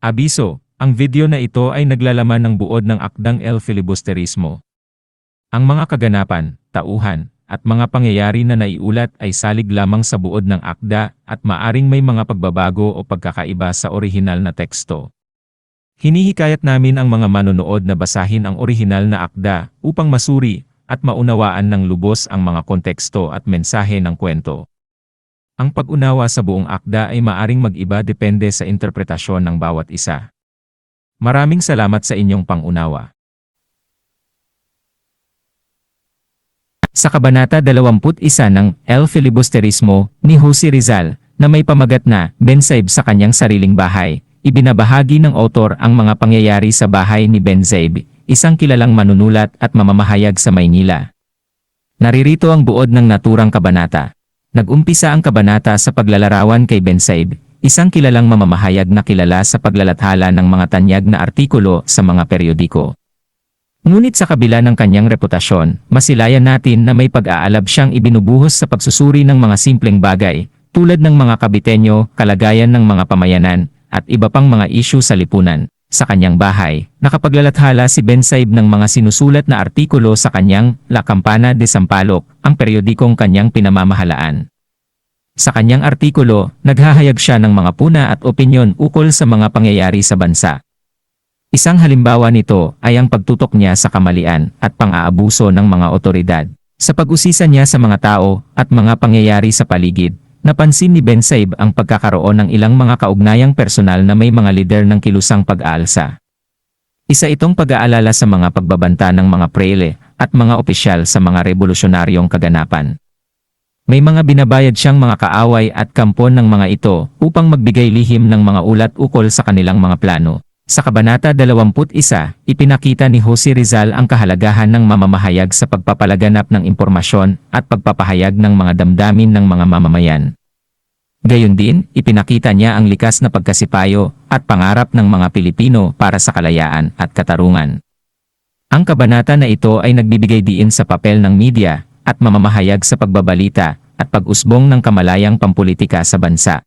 Abiso, ang video na ito ay naglalaman ng buod ng akdang El Filibusterismo. Ang mga kaganapan, tauhan, at mga pangyayari na naiulat ay salig lamang sa buod ng akda at maaring may mga pagbabago o pagkakaiba sa orihinal na teksto. Hinihikayat namin ang mga manonood na basahin ang orihinal na akda upang masuri at maunawaan ng lubos ang mga konteksto at mensahe ng kwento. Ang pag-unawa sa buong akda ay maaring mag-iba depende sa interpretasyon ng bawat isa. Maraming salamat sa inyong pangunawa. Sa Kabanata 21 ng El Filibusterismo ni Jose Rizal, na may pamagat na Ben-Zaib sa kanyang sariling bahay, ibinabahagi ng autor ang mga pangyayari sa bahay ni Ben-Zaib, isang kilalang manunulat at mamamahayag sa Maynila. Naririto ang buod ng naturang kabanata. Nag-umpisa ang kabanata sa paglalarawan kay Ben-Zaib, isang kilalang mamamahayag na kilala sa paglalathala ng mga tanyag na artikulo sa mga periodiko. Ngunit sa kabila ng kanyang reputasyon, masilayan natin na may pag-aalab siyang ibinubuhos sa pagsusuri ng mga simpleng bagay, tulad ng mga kabitenyo, kalagayan ng mga pamayanan, at iba pang mga isyu sa lipunan. Sa kanyang bahay, nakapaglalathala si Ben-Zaib ng mga sinusulat na artikulo sa kanyang La Campana de Sampaloc, ang periodikong kanyang pinamamahalaan. Sa kanyang artikulo, naghahayag siya ng mga puna at opinyon ukol sa mga pangyayari sa bansa. Isang halimbawa nito ay ang pagtutok niya sa kamalian at pang-aabuso ng mga otoridad. Sa pag-usisa niya sa mga tao at mga pangyayari sa paligid, napansin ni Ben-Zaib ang pagkakaroon ng ilang mga kaugnayang personal na may mga lider ng kilusang pag-aalsa. Isa itong pag-aalala sa mga pagbabanta ng mga prele at mga opisyal sa mga revolusyonaryong kaganapan. May mga binabayad siyang mga kaaway at kampon ng mga ito upang magbigay lihim ng mga ulat ukol sa kanilang mga plano. Sa Kabanata 21, ipinakita ni Jose Rizal ang kahalagahan ng mamamahayag sa pagpapalaganap ng impormasyon at pagpapahayag ng mga damdamin ng mga mamamayan. Gayon din, ipinakita niya ang likas na pagkasipayo at pangarap ng mga Pilipino para sa kalayaan at katarungan. Ang kabanata na ito ay nagbibigay diin sa papel ng media at mamamahayag sa pagbabalita at pag-usbong ng kamalayang pampulitika sa bansa.